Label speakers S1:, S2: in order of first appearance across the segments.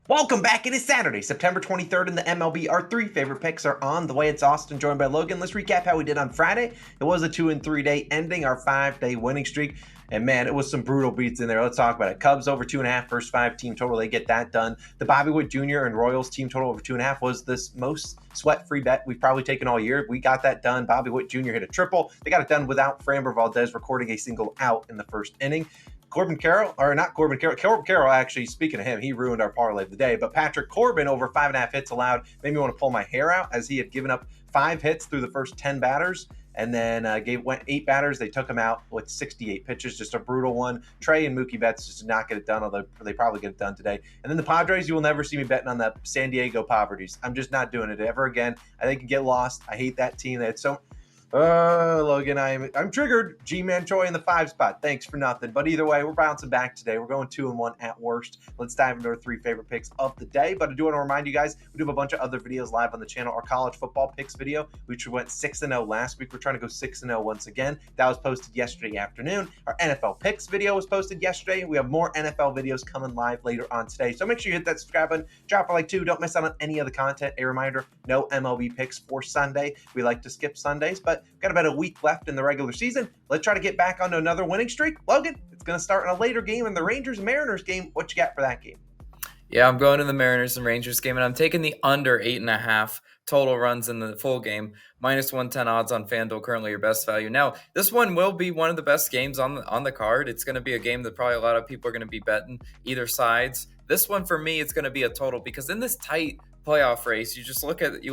S1: Welcome back. It is Saturday, September 23rd, and the MLB. Our three favorite picks are on the way. It's Austin, joined by Logan. Let's recap how we did on Friday. It was a 2-3 day ending, our 5-day winning streak. And man, it was some brutal beats in there. Let's talk about it. Cubs over 2.5, first 5 team total. They get that done. The Bobby Witt Jr. and Royals team total over 2.5 was this most sweat-free bet we've probably taken all year. We got that done. Bobby Witt Jr. hit a triple. They got it done without Framber Valdez recording a single out in the first inning. Corbin Carroll, actually, speaking of him, he ruined our parlay of the day. But Patrick Corbin over 5.5 hits allowed made me want to pull my hair out, as he had given up 5 hits through the first 10 batters. And then went 8 batters. They took him out with 68 pitches, just a brutal one. Trey and Mookie Betts just did not get it done, although they probably get it done today. And then the Padres, you will never see me betting on the San Diego Poverties. I'm just not doing it ever again. I think it can get lost. I hate that team. They had so... Logan, I'm triggered. G-Man Choi in the 5 spot. Thanks for nothing. But either way, we're bouncing back today. We're going 2-1 at worst. Let's dive into our 3 favorite picks of the day. But I do want to remind you guys, we do have a bunch of other videos live on the channel. Our college football picks video, which went 6-0 last week. We're trying to go 6-0 once again. That was posted yesterday afternoon. Our NFL picks video was posted yesterday. We have more NFL videos coming live later on today. So make sure you hit that subscribe button. Drop a like too. Don't miss out on any of the content. A reminder, no MLB picks for Sunday. We like to skip Sundays, but got about a week left in the regular season. Let's try to get back onto another winning streak. Logan, it's going to start in a later game in the Rangers-Mariners game. What you got for that game?
S2: Yeah, I'm going to the Mariners and Rangers game, and I'm taking the under 8.5 total runs in the full game. Minus 110 odds on FanDuel, currently your best value. Now, this one will be one of the best games on the card. It's going to be a game that probably a lot of people are going to be betting either sides. This one, for me, it's going to be a total, because in this tight playoff race, you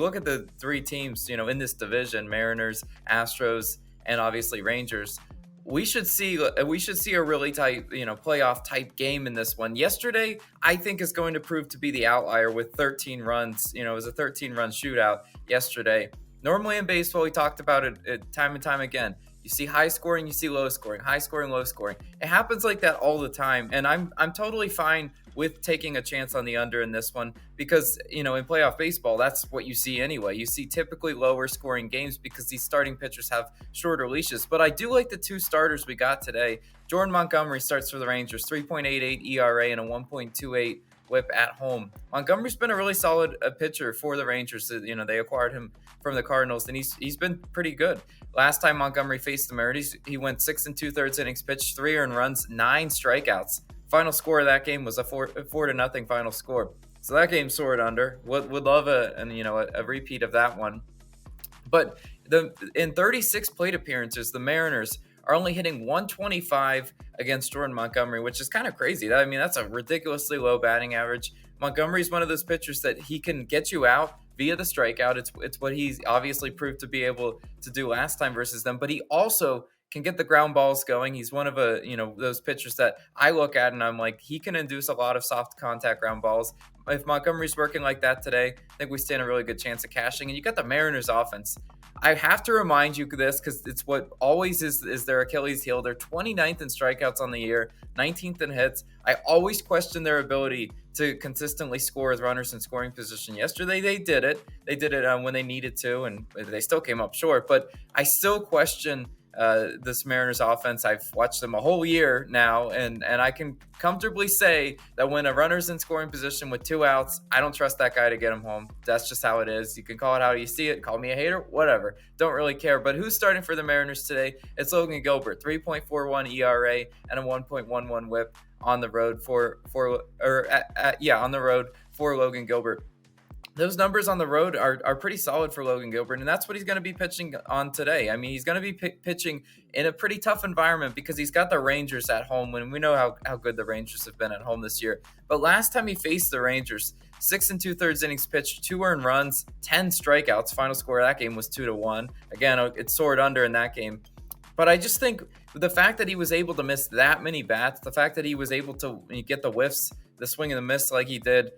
S2: look at the 3 teams, in this division: Mariners, Astros, and obviously Rangers. We should see a really tight, playoff type game in this one. Yesterday, I think, is going to prove to be the outlier with 13 runs. It was a 13-run shootout yesterday. Normally in baseball, we talked about it time and time again. You see high scoring, you see low scoring, high scoring, low scoring. It happens like that all the time, and I'm totally fine with taking a chance on the under in this one, because in playoff baseball, that's what you see anyway. You see typically lower scoring games because these starting pitchers have shorter leashes. But I do like the 2 starters we got today. Jordan Montgomery starts for the Rangers, 3.88 ERA and a 1.28 whip at home. Montgomery's been a really solid pitcher for the Rangers. They acquired him from the Cardinals, and he's been pretty good. Last time Montgomery faced the Mariners, he went 6 2/3 innings pitched, 3 earned runs, 9 strikeouts. Final score of that game was a 4-0 final score. So that game soared under. Would love a repeat of that one. But in 36 plate appearances, the Mariners are only hitting 125 against Jordan Montgomery, which is kind of crazy. That's a ridiculously low batting average. Montgomery's one of those pitchers that he can get you out via the strikeout. It's what he's obviously proved to be able to do last time versus them, but he also can get the ground balls going. He's one of those pitchers that I look at and I'm like, he can induce a lot of soft contact ground balls. If Montgomery's working like that today, I think we stand a really good chance of cashing. And you got the Mariners offense. I have to remind you this, because it's what always is their Achilles heel. They're 29th in strikeouts on the year, 19th in hits. I always question their ability to consistently score with runners in scoring position. Yesterday, they did it. They did it when they needed to, and they still came up short. But I still question this Mariners offense. I've watched them a whole year now, and I can comfortably say that when a runner's in scoring position with 2 outs, I don't trust that guy to get him home. That's just how it is. You can call it how you see it, call me a hater, whatever. Don't really care. But who's starting for the Mariners today? It's Logan Gilbert, 3.41 ERA and a 1.11 whip on the road on the road for Logan Gilbert. Those numbers on the road are pretty solid for Logan Gilbert, and that's what he's going to be pitching on today. I mean, he's going to be pitching in a pretty tough environment because he's got the Rangers at home, and we know how good the Rangers have been at home this year. But last time he faced the Rangers, 6 2/3 innings pitched, 2 earned runs, 10 strikeouts. Final score of that game was 2-1. Again, it soared under in that game. But I just think the fact that he was able to miss that many bats, the fact that he was able to get the whiffs, the swing and the miss like he did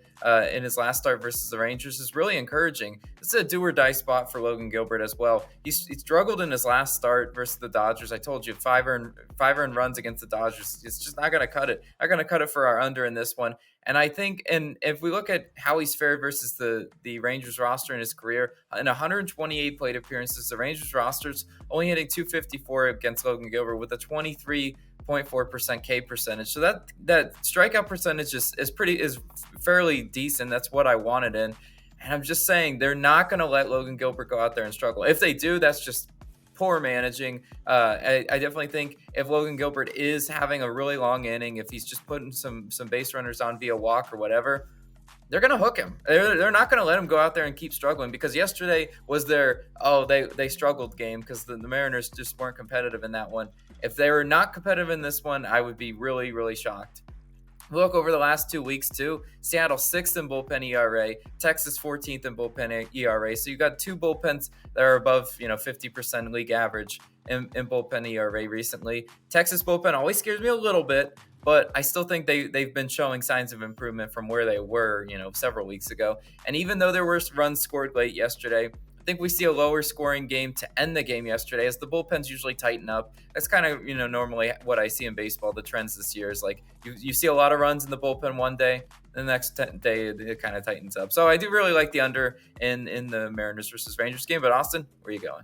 S2: in his last start versus the Rangers is really encouraging. This is a do-or-die spot for Logan Gilbert as well. He struggled in his last start versus the Dodgers. I told you, 5 earned runs against the Dodgers. It's just not going to cut it. Not going to cut it for our under in this one. And I think, and if we look at how he's fared versus the Rangers roster in his career, in 128 plate appearances, the Rangers roster's only hitting 254 against Logan Gilbert with a 23.4% K percentage. So that strikeout percentage is fairly decent. That's what I wanted in. And I'm just saying they're not going to let Logan Gilbert go out there and struggle. If they do, that's just poor managing. I definitely think if Logan Gilbert is having a really long inning, if he's just putting some base runners on via walk or whatever, they're going to hook him. They're not going to let him go out there and keep struggling, because yesterday was their, they struggled game because the Mariners just weren't competitive in that one. If they were not competitive in this one, I would be really, really shocked. Look over the last 2 weeks too. Seattle 6th in bullpen ERA, Texas 14th in bullpen ERA. So you got two bullpens that are above 50% league average in bullpen ERA recently. Texas bullpen always scares me a little bit, but I still think they've been showing signs of improvement from where they were several weeks ago. And even though there were runs scored late yesterday, I think we see a lower scoring game to end the game yesterday, as the bullpens usually tighten up. That's kind of, normally what I see in baseball. The trends this year is like you see a lot of runs in the bullpen one day, the next day it kind of tightens up. So I do really like the under in the Mariners versus Rangers game. But Austin, where are you going?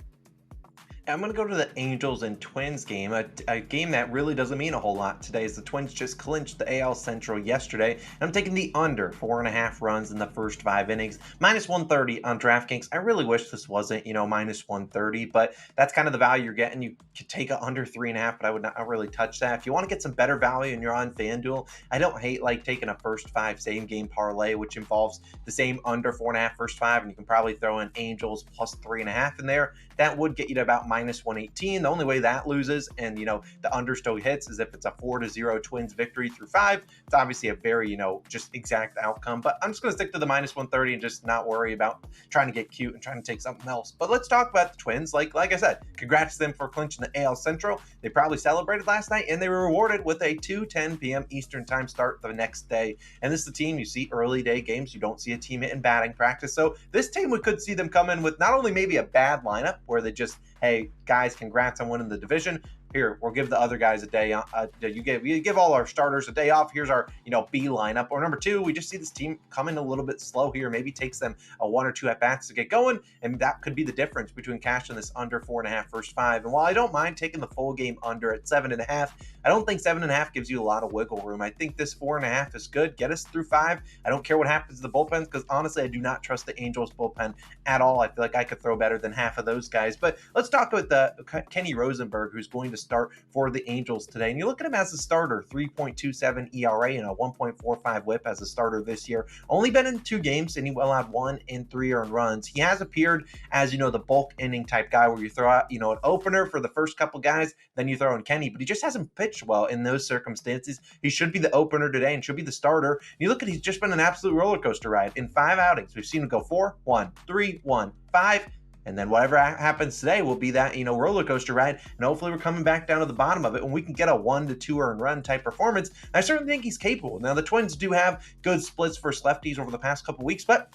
S1: I'm going to go to the Angels and Twins game, a game that really doesn't mean a whole lot today, as the Twins just clinched the AL Central yesterday. And I'm taking the under 4.5 runs in the first 5 innings, minus 130 on DraftKings. I really wish this wasn't, minus 130, but that's kind of the value you're getting. You could take a under 3.5, but I would not really touch that. If you want to get some better value and you're on FanDuel, I don't hate taking a first 5 same game parlay, which involves the same under 4.5 first 5, and you can probably throw in Angels plus 3.5 in there. That would get you to about minus 118. The only way that loses and, the under still hits is if it's a 4-0 Twins victory through 5. It's obviously a very, just exact outcome. But I'm just going to stick to the minus 130 and just not worry about trying to get cute and trying to take something else. But let's talk about the Twins. Like I said, congrats to them for clinching the AL Central. They probably celebrated last night, and they were rewarded with a 2:10 p.m. Eastern time start the next day. And this is the team you see early day games. You don't see a team in batting practice. So this team, we could see them come in with not only maybe a bad lineup where they just, hey, guys, congrats on winning the division. Here, we'll give the other guys a day. You give all our starters a day off. Here's our, B lineup. Or number 2, we just see this team come in a little bit slow here. Maybe takes them a 1 or 2 at bats to get going, and that could be the difference between cashing this under 4.5 first 5. And while I don't mind taking the full game under at 7.5, I don't think 7.5 gives you a lot of wiggle room. I think this 4.5 is good. Get us through 5. I don't care what happens to the bullpens, because honestly, I do not trust the Angels bullpen at all. I feel like I could throw better than half of those guys. But let's talk about the Kenny Rosenberg, who's going to start for the Angels today. And you look at him as a starter, 3.27 ERA and a 1.45 whip as a starter this year. Only been in 2 games, and he will have 1 in 3 earned runs. He has appeared as, the bulk inning type guy where you throw out, an opener for the first couple guys, then you throw in Kenny, but he just hasn't pitched well in those circumstances. He should be the opener today and should be the starter. And you look at, he's just been an absolute roller coaster ride. In 5 outings, we've seen him go 4, 1, 3, 1, 5, and then whatever happens today will be that, roller coaster ride. And hopefully we're coming back down to the bottom of it when we can get a 1 to 2 earned run type performance. I certainly think he's capable. Now, the Twins do have good splits versus lefties over the past couple weeks, but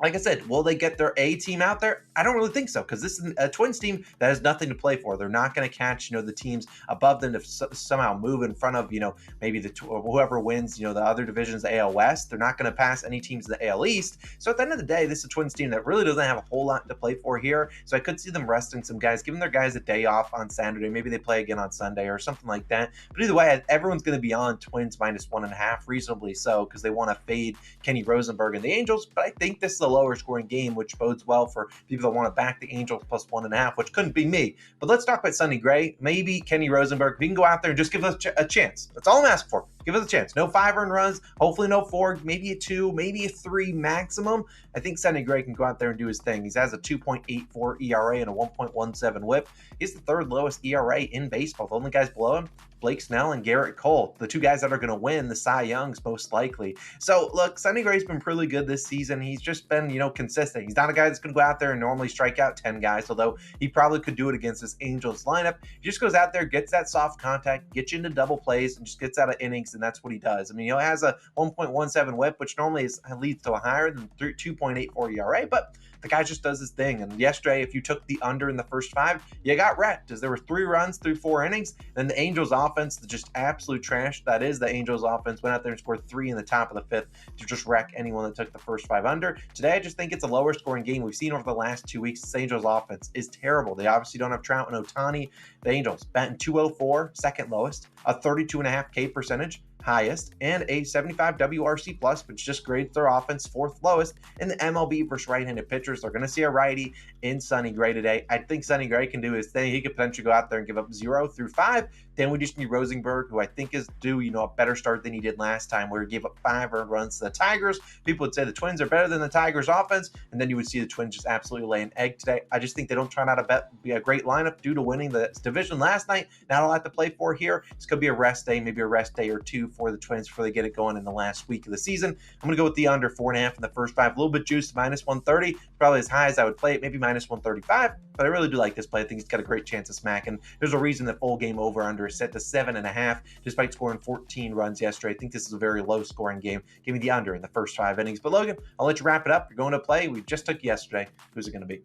S1: like I said, will they get their A team out there? I don't really think so, because this is a Twins team that has nothing to play for. They're not going to catch, the teams above them to somehow move in front of, maybe whoever wins, the other divisions, the AL West. They're not going to pass any teams in the AL East. So at the end of the day, this is a Twins team that really doesn't have a whole lot to play for here. So I could see them resting some guys, giving their guys a day off on Saturday. Maybe they play again on Sunday or something like that. But either way, everyone's going to be on Twins minus 1.5, reasonably so, because they want to fade Kenny Rosenberg and the Angels. But I think this is a lower scoring game, which bodes well for people that want to back the Angels plus 1.5, which couldn't be me. But let's talk about Sonny Gray. Maybe Kenny Rosenberg. We can go out there and just give us a chance. That's all I'm asking for. Give us a chance. No 5 earned runs. Hopefully no 4. Maybe a 2. Maybe a 3 maximum. I think Sonny Gray can go out there and do his thing. He has a 2.84 ERA and a 1.17 whip. He's the 3rd lowest ERA in baseball. The only guys below him, Blake Snell and Garrett Cole, the 2 guys that are going to win the Cy Youngs most likely. So look, Sonny Gray's been pretty good this season. He's just been, consistent. He's not a guy that's going to go out there and normally strike out 10 guys, although he probably could do it against this Angels lineup. He just goes out there, gets that soft contact, gets you into double plays, and just gets out of innings and that's what he does. I mean, he has a 1.17 whip, which normally leads to a higher than 2.84 ERA, but the guy just does his thing. And yesterday, if you took the under in the first 5, you got wrecked, as there were 3 runs through 4 innings. Then the Angels offense, just absolute trash. That is the Angels offense, went out there and scored 3 in the top of the 5th to just wreck anyone that took the first 5 under. Today, I just think it's a lower scoring game. We've seen over the last 2 weeks, the Angels offense is terrible. They obviously don't have Trout and Ohtani. The Angels batting 204, second lowest, a 32.5 K percentage, highest, and a 75 WRC plus, which just grades their offense 4th lowest in the MLB versus right-handed pitchers. They're going to see a righty in Sonny Gray today. I think Sonny Gray can do his thing. He could potentially go out there and give up 0 through 5. Then we just need Rosenberg, who I think is due, a better start than he did last time, where he gave up 5 earned runs to the Tigers. People would say the Twins are better than the Tigers offense, and then you would see the Twins just absolutely lay an egg today. I just think they don't turn out to be a great lineup due to winning the division last night. Not a lot to play for here. This could be a rest day, maybe a rest day or 2 for the Twins before they get it going in the last week of the season. I'm going to go with the under 4.5 in the first 5. A little bit juiced, minus 130. Probably as high as I would play it, maybe minus 135. But I really do like this play. I think it's got a great chance of smacking. There's a reason the full game over under is set to 7.5, despite scoring 14 runs yesterday. I think this is a very low scoring game. Give me the under in the first 5 innings. But Logan, I'll let you wrap it up. You're going to play. We just took yesterday. Who's it going to be?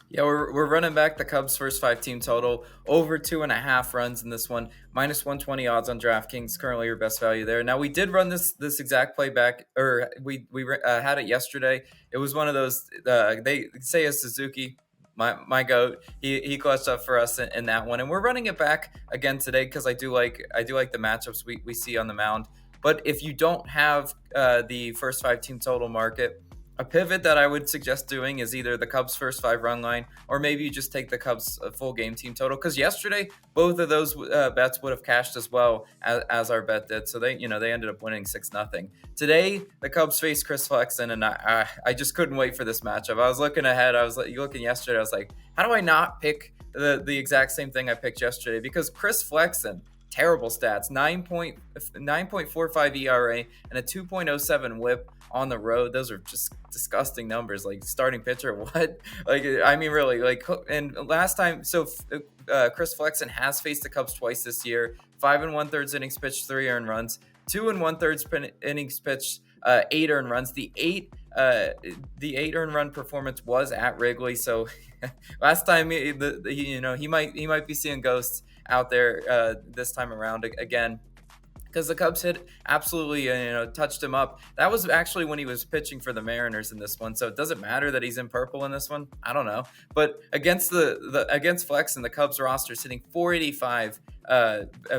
S2: Yeah, we're running back the Cubs' first 5 team total, over 2.5 runs in this one, minus 120 odds on DraftKings, currently your best value there. Now, we did run this exact play back, or we had it yesterday. It was one of those, they say a Suzuki, my goat. He clutched up for us in that one, and we're running it back again today because I do like the matchups we see on the mound. But if you don't have the first 5 team total market, a pivot that I would suggest doing is either the Cubs' first 5 run line, or maybe you just take the Cubs full game team total. Because yesterday, both of those bets would have cashed as well as our bet did. So they ended up winning 6-0. Today, the Cubs faced Chris Flexen, and I just couldn't wait for this matchup. I was looking ahead. I was looking yesterday. I was like, how do I not pick the exact same thing I picked yesterday? Because Chris Flexen, terrible stats, 9.45 ERA and a 2.07 whip on the road. Those are just disgusting numbers. Like, starting pitcher, what? Really. And last time, Chris Flexen has faced the Cubs twice this year. 5 1/3 innings pitched, 3 earned runs. 2 1/3 innings pitched, 8 earned runs. The 8 earned run performance was at Wrigley. So last time, he might be seeing ghosts out there this time around again, because the Cubs had absolutely touched him up. That was actually when he was pitching for the Mariners in this one, so it doesn't matter that he's in purple in this one. I don't know, but against against Flex and the Cubs roster, sitting 485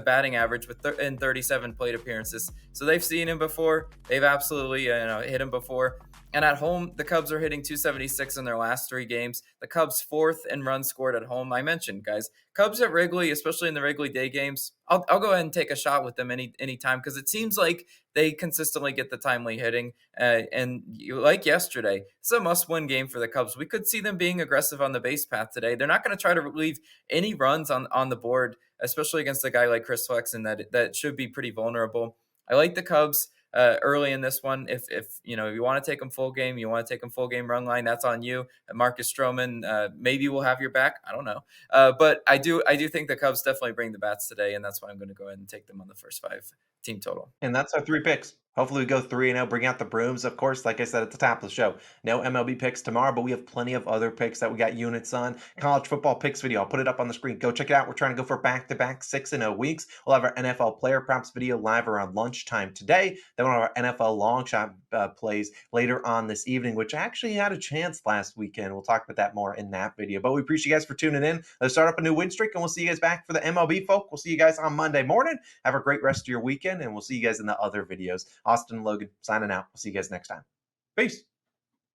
S2: batting average in 37 plate appearances. So they've seen him before. They've absolutely hit him before. And at home, the Cubs are hitting 276 in their last 3 games. The Cubs 4th in runs scored at home. I mentioned, guys, Cubs at Wrigley, especially in the Wrigley Day games, I'll go ahead and take a shot with them any time, because it seems like they consistently get the timely hitting. And like yesterday, it's a must-win game for the Cubs. We could see them being aggressive on the base path today. They're not going to try to leave any runs on the board, especially against a guy like Chris Flexen that should be pretty vulnerable. I like the Cubs early in this one. If you want to take them full game, you want to take them full game run line, that's on you. Marcus Stroman maybe will have your back. I don't know, but I do think the Cubs definitely bring the bats today, and that's why I'm going to go ahead and take them on the first 5 team total.
S1: And that's our 3 picks. Hopefully we go 3-0, bring out the brooms. Of course, like I said at the top of the show, no MLB picks tomorrow, but we have plenty of other picks that we got units on. College football picks video, I'll put it up on the screen. Go check it out. We're trying to go for back-to-back 6-0 weeks. We'll have our NFL player props video live around lunchtime today. Then we'll have our NFL long shot plays later on this evening, which actually had a chance last weekend. We'll talk about that more in that video. But we appreciate you guys for tuning in. Let's start up a new win streak, and we'll see you guys back for the MLB folk. We'll see you guys on Monday morning. Have a great rest of your weekend, and we'll see you guys in the other videos. Austin and Logan signing out. We'll see you guys next time. Peace.